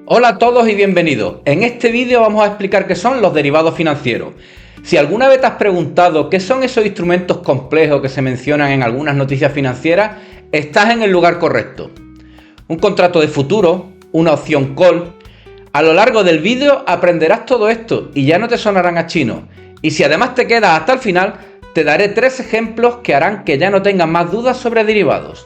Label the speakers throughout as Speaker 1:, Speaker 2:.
Speaker 1: Hola a todos y bienvenidos. En este vídeo vamos a explicar qué son los derivados financieros. Si alguna vez te has preguntado qué son esos instrumentos complejos que se mencionan en algunas noticias financieras, estás en el lugar correcto. Un contrato de futuro, una opción call. A lo largo del vídeo aprenderás todo esto y ya no te sonarán a chino. Y si además te quedas hasta el final, te daré 3 ejemplos que harán que ya no tengas más dudas sobre derivados.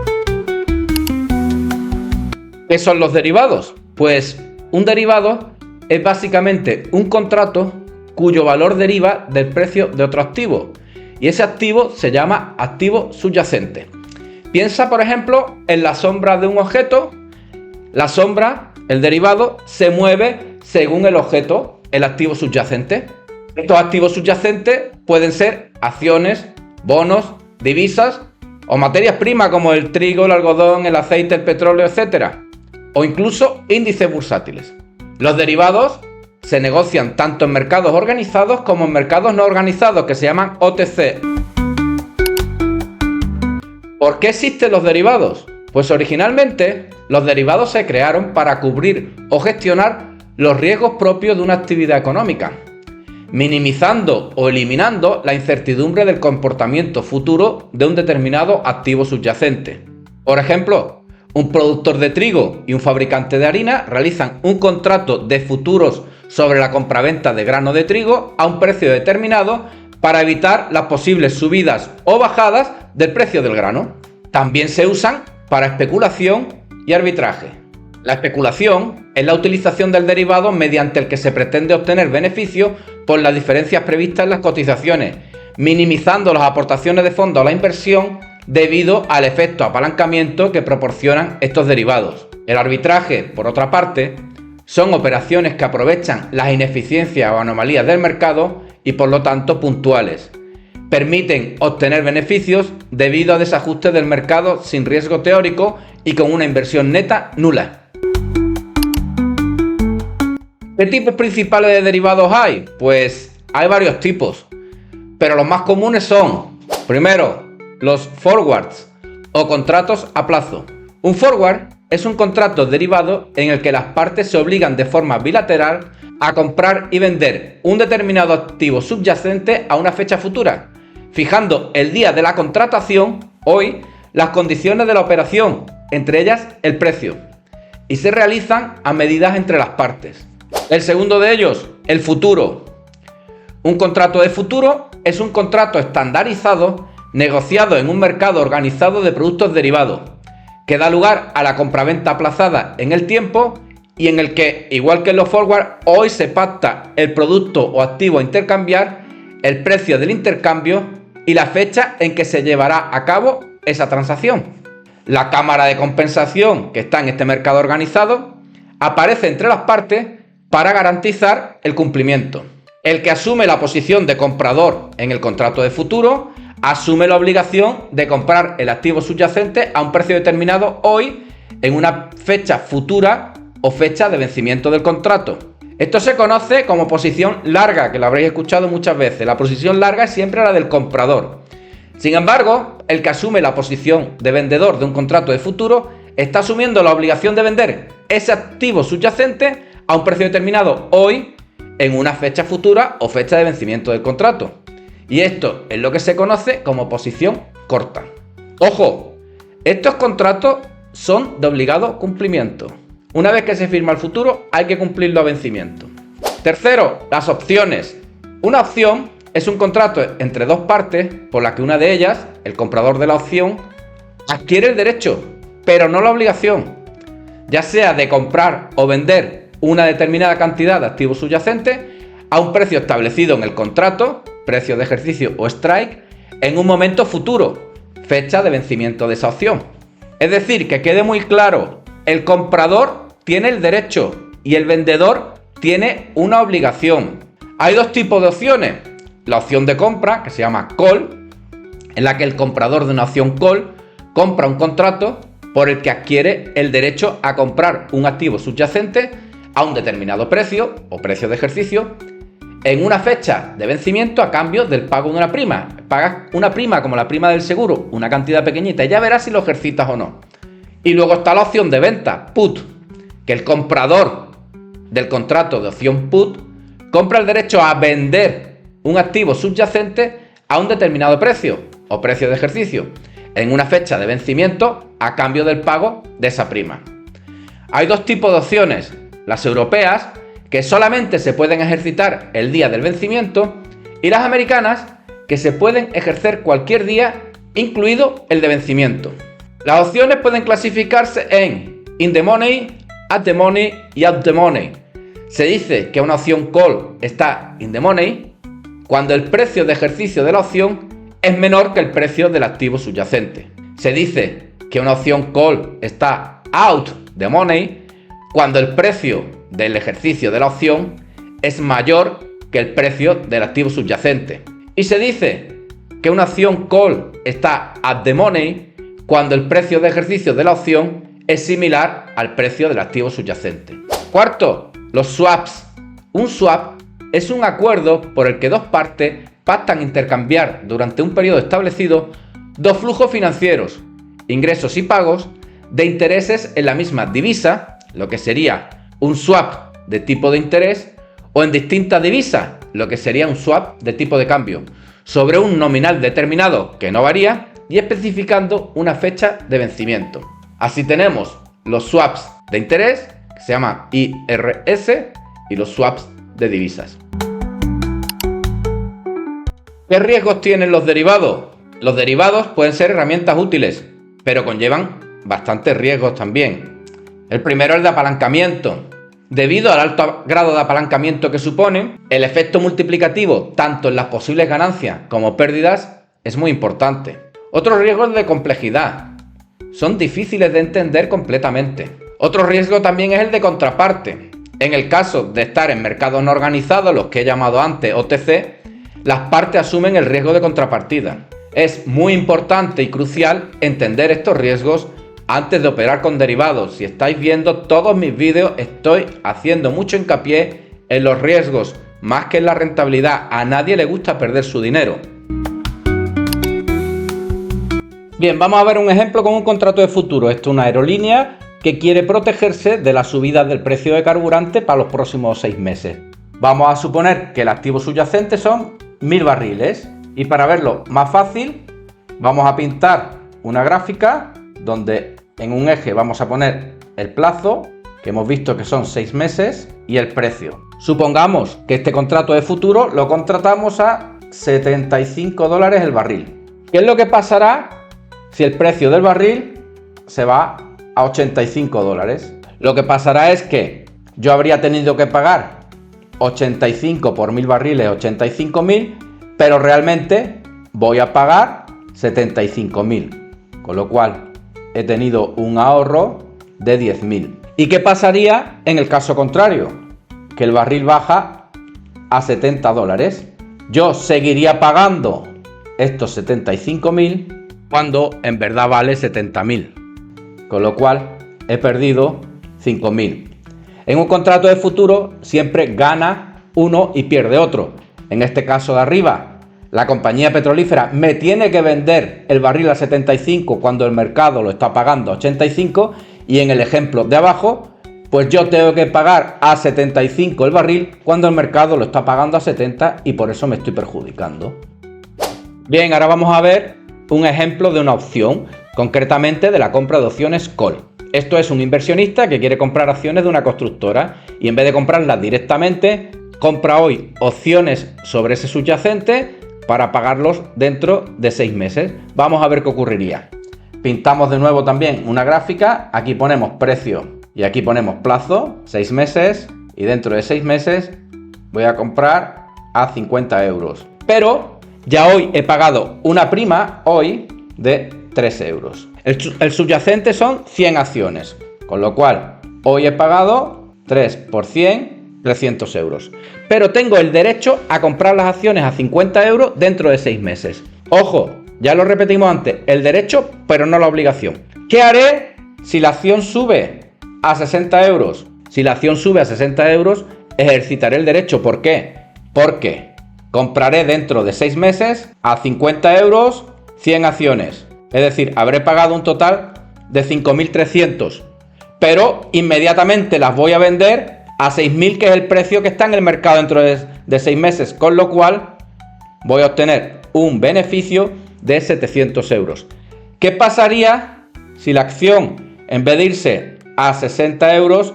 Speaker 1: ¿Qué son los derivados? Pues un derivado es básicamente un contrato cuyo valor deriva del precio de otro activo, y ese activo se llama activo subyacente. Piensa, por ejemplo, en la sombra de un objeto. La sombra, el derivado, se mueve según el objeto, el activo subyacente. Estos activos subyacentes pueden ser acciones, bonos, divisas o materias primas como el trigo, el algodón, el aceite, el petróleo, etc. O incluso índices bursátiles. Los derivados se negocian tanto en mercados organizados como en mercados no organizados, que se llaman OTC. ¿Por qué existen los derivados? Pues originalmente los derivados se crearon para cubrir o gestionar los riesgos propios de una actividad económica, minimizando o eliminando la incertidumbre del comportamiento futuro de un determinado activo subyacente. Por ejemplo, un productor de trigo y un fabricante de harina realizan un contrato de futuros sobre la compraventa de grano de trigo a un precio determinado para evitar las posibles subidas o bajadas del precio del grano. También se usan para especulación y arbitraje. La especulación es la utilización del derivado mediante el que se pretende obtener beneficios por las diferencias previstas en las cotizaciones, minimizando las aportaciones de fondos a la inversión debido al efecto apalancamiento que proporcionan estos derivados. El arbitraje, por otra parte, son operaciones que aprovechan las ineficiencias o anomalías del mercado y por lo tanto puntuales. Permiten obtener beneficios debido a desajustes del mercado sin riesgo teórico y con una inversión neta nula. ¿Qué tipos principales de derivados hay? Pues hay varios tipos, pero los más comunes son, primero, los forwards o contratos a plazo. Un forward es un contrato derivado en el que las partes se obligan de forma bilateral a comprar y vender un determinado activo subyacente a una fecha futura, fijando el día de la contratación, hoy, las condiciones de la operación, entre ellas el precio, y se realizan a medidas entre las partes. El segundo de ellos, el futuro. Un contrato de futuro es un contrato estandarizado negociado en un mercado organizado de productos derivados, que da lugar a la compraventa aplazada en el tiempo y en el que, igual que en los forward, hoy se pacta el producto o activo a intercambiar, el precio del intercambio y la fecha en que se llevará a cabo esa transacción. La cámara de compensación que está en este mercado organizado aparece entre las partes para garantizar el cumplimiento. El que asume la posición de comprador en el contrato de futuro asume la obligación de comprar el activo subyacente a un precio determinado hoy en una fecha futura o fecha de vencimiento del contrato. Esto se conoce como posición larga, que lo habréis escuchado muchas veces. La posición larga es siempre la del comprador. Sin embargo, el que asume la posición de vendedor de un contrato de futuro está asumiendo la obligación de vender ese activo subyacente a un precio determinado hoy en una fecha futura o fecha de vencimiento del contrato. Y esto es lo que se conoce como posición corta. ¡Ojo! Estos contratos son de obligado cumplimiento. Una vez que se firma el futuro, hay que cumplirlo a vencimiento. Tercero, las opciones. Una opción es un contrato entre dos partes por la que una de ellas, el comprador de la opción, adquiere el derecho, pero no la obligación, ya sea de comprar o vender una determinada cantidad de activos subyacentes a un precio establecido en el contrato, precio de ejercicio o strike, en un momento futuro, fecha de vencimiento de esa opción. Es decir, que quede muy claro, el comprador tiene el derecho y el vendedor tiene una obligación. Hay dos tipos de opciones. La opción de compra, que se llama call, en la que el comprador de una opción call compra un contrato por el que adquiere el derecho a comprar un activo subyacente a un determinado precio o precio de ejercicio en una fecha de vencimiento a cambio del pago de una prima. Pagas una prima como la prima del seguro, una cantidad pequeñita, y ya verás si lo ejercitas o no. Y luego está la opción de venta, put, que el comprador del contrato de opción put compra el derecho a vender un activo subyacente a un determinado precio o precio de ejercicio en una fecha de vencimiento a cambio del pago de esa prima. Hay dos tipos de opciones, las europeas, que solamente se pueden ejercitar el día del vencimiento, y las americanas, que se pueden ejercer cualquier día, incluido el de vencimiento. Las opciones pueden clasificarse en in the money, at the money y out the money. Se dice que una opción call está in the money cuando el precio de ejercicio de la opción es menor que el precio del activo subyacente. Se dice que una opción call está out the money cuando el precio del ejercicio de la opción es mayor que el precio del activo subyacente. Y se dice que una opción call está at the money cuando el precio de ejercicio de la opción es similar al precio del activo subyacente. Cuarto, los swaps. Un swap es un acuerdo por el que dos partes pactan intercambiar durante un periodo establecido dos flujos financieros, ingresos y pagos, de intereses en la misma divisa, lo que sería un swap de tipo de interés, o en distintas divisas, lo que sería un swap de tipo de cambio, sobre un nominal determinado que no varía y especificando una fecha de vencimiento. Así tenemos los swaps de interés, que se llaman IRS, y los swaps de divisas. ¿Qué riesgos tienen los derivados? Los derivados pueden ser herramientas útiles, pero conllevan bastantes riesgos también. El primero es el de apalancamiento. Debido al alto grado de apalancamiento que suponen, el efecto multiplicativo, tanto en las posibles ganancias como pérdidas, es muy importante. Otro riesgo es de complejidad. Son difíciles de entender completamente. Otro riesgo también es el de contraparte. En el caso de estar en mercados no organizados, los que he llamado antes OTC, las partes asumen el riesgo de contrapartida. Es muy importante y crucial entender estos riesgos antes de operar con derivados. Si estáis viendo todos mis vídeos, estoy haciendo mucho hincapié en los riesgos, más que en la rentabilidad. A nadie le gusta perder su dinero. Bien, vamos a ver un ejemplo con un contrato de futuro. Esto es una aerolínea que quiere protegerse de la subida del precio de carburante para los próximos 6 meses. Vamos a suponer que el activo subyacente son 1000 barriles. Y para verlo más fácil, vamos a pintar una gráfica donde en un eje vamos a poner el plazo, que hemos visto que son 6 meses, y el precio. Supongamos que este contrato de futuro lo contratamos a $75 el barril. ¿Qué es lo que pasará si el precio del barril se va a $85? Lo que pasará es que yo habría tenido que pagar 85 por 1000 barriles, 85.000, pero realmente voy a pagar 75.000, con lo cual he tenido un ahorro de 10.000. ¿Y qué pasaría en el caso contrario? Que el barril baja a $70. Yo seguiría pagando estos 75.000 cuando en verdad vale 70.000, con lo cual he perdido 5.000. En un contrato de futuro siempre gana uno y pierde otro. En este caso de arriba, la compañía petrolífera me tiene que vender el barril a 75 cuando el mercado lo está pagando a 85, y en el ejemplo de abajo, pues yo tengo que pagar a 75 el barril cuando el mercado lo está pagando a 70 y por eso me estoy perjudicando. Bien, ahora vamos a ver un ejemplo de una opción, concretamente de la compra de opciones call. Esto es un inversionista que quiere comprar acciones de una constructora y en vez de comprarlas directamente, compra hoy opciones sobre ese subyacente para pagarlos dentro de 6 meses. Vamos a ver qué ocurriría. Pintamos de nuevo también una gráfica. Aquí ponemos precio y aquí ponemos plazo, 6 meses, y dentro de 6 meses voy a comprar a 50 euros. Pero ya hoy he pagado una prima hoy de 3 euros. El subyacente son 100 acciones, con lo cual hoy he pagado 3 por 100, 300 euros. Pero tengo el derecho a comprar las acciones a 50 euros dentro de 6 meses. Ojo, ya lo repetimos antes, el derecho, pero no la obligación. ¿Qué haré si la acción sube a 60 euros? Si la acción sube a 60 euros, ejercitaré el derecho. ¿Por qué? Porque compraré dentro de 6 meses a 50 euros 100 acciones. Es decir, habré pagado un total de 5.300. Pero inmediatamente las voy a vender a 6.000, que es el precio que está en el mercado dentro de 6 meses, con lo cual voy a obtener un beneficio de 700 euros. ¿Qué pasaría si la acción, en vez de irse a 60 euros,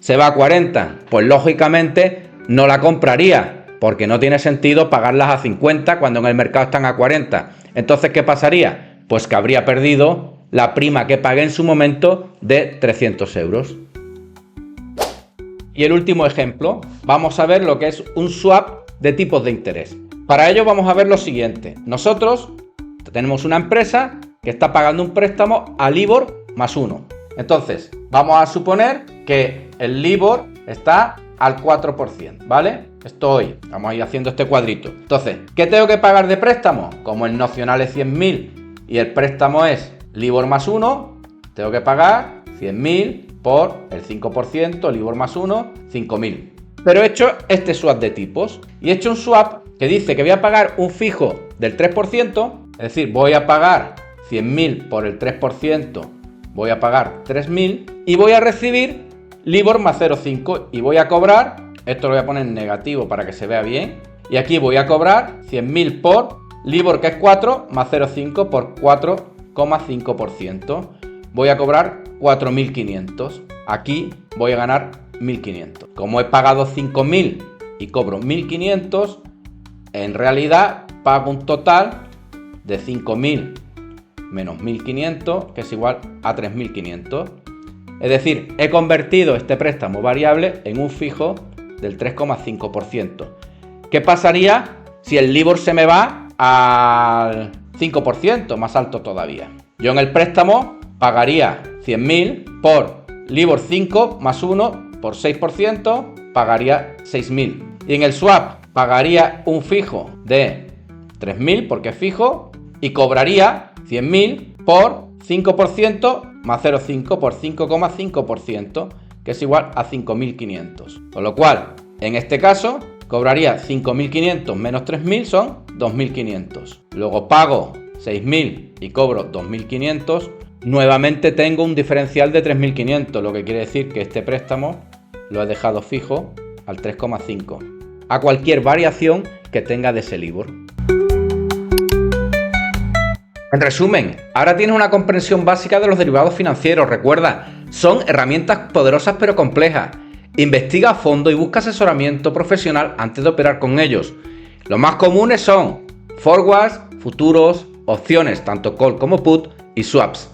Speaker 1: se va a 40? Pues lógicamente no la compraría, porque no tiene sentido pagarlas a 50 cuando en el mercado están a 40. Entonces, ¿qué pasaría? Pues que habría perdido la prima que pagué en su momento de 300 euros. Y el último ejemplo, vamos a ver lo que es un swap de tipos de interés. Para ello vamos a ver lo siguiente. Nosotros tenemos una empresa que está pagando un préstamo a LIBOR más 1. Entonces, vamos a suponer que el LIBOR está al 4%, ¿vale? Estamos ahí haciendo este cuadrito. Entonces, ¿qué tengo que pagar de préstamo? Como el nocional es 100.000 y el préstamo es LIBOR más 1, tengo que pagar 100.000 por el 5%, LIBOR más 1, 5.000. Pero he hecho este swap de tipos y he hecho un swap que dice que voy a pagar un fijo del 3%, es decir, voy a pagar 100.000 por el 3%, voy a pagar 3.000 y voy a recibir LIBOR más 0,5 y voy a cobrar, esto lo voy a poner en negativo para que se vea bien, y aquí voy a cobrar 100.000 por LIBOR, que es 4, más 0,5 por 4,5%. Voy a cobrar 4.500. Aquí voy a ganar 1.500. Como he pagado 5.000 y cobro 1.500, en realidad pago un total de 5.000 menos 1.500, que es igual a 3.500. Es decir, he convertido este préstamo variable en un fijo del 3,5%. ¿Qué pasaría si el LIBOR se me va al 5%, más alto todavía? Yo en el préstamo pagaría 100.000 por LIBOR 5 más 1 por 6%, pagaría 6.000. Y en el swap pagaría un fijo de 3.000 porque es fijo y cobraría 100.000 por 5% más 0,5 por 5,5%, que es igual a 5.500. Con lo cual, en este caso, cobraría 5.500 menos 3.000 son 2.500. Luego pago 6.000 y cobro 2.500. Nuevamente tengo un diferencial de 3.500, lo que quiere decir que este préstamo lo he dejado fijo al 3,5, a cualquier variación que tenga de ese LIBOR. En resumen, ahora tienes una comprensión básica de los derivados financieros. Recuerda, son herramientas poderosas pero complejas. Investiga a fondo y busca asesoramiento profesional antes de operar con ellos. Los más comunes son forwards, futuros, opciones, tanto call como put, y swaps.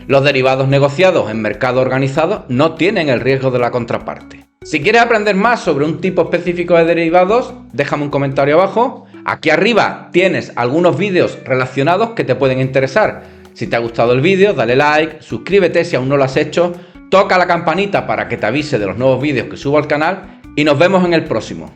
Speaker 1: Los derivados negociados en mercado organizado no tienen el riesgo de la contraparte. Si quieres aprender más sobre un tipo específico de derivados, déjame un comentario abajo. Aquí arriba tienes algunos vídeos relacionados que te pueden interesar. Si te ha gustado el vídeo, dale like, suscríbete si aún no lo has hecho, toca la campanita para que te avise de los nuevos vídeos que subo al canal y nos vemos en el próximo.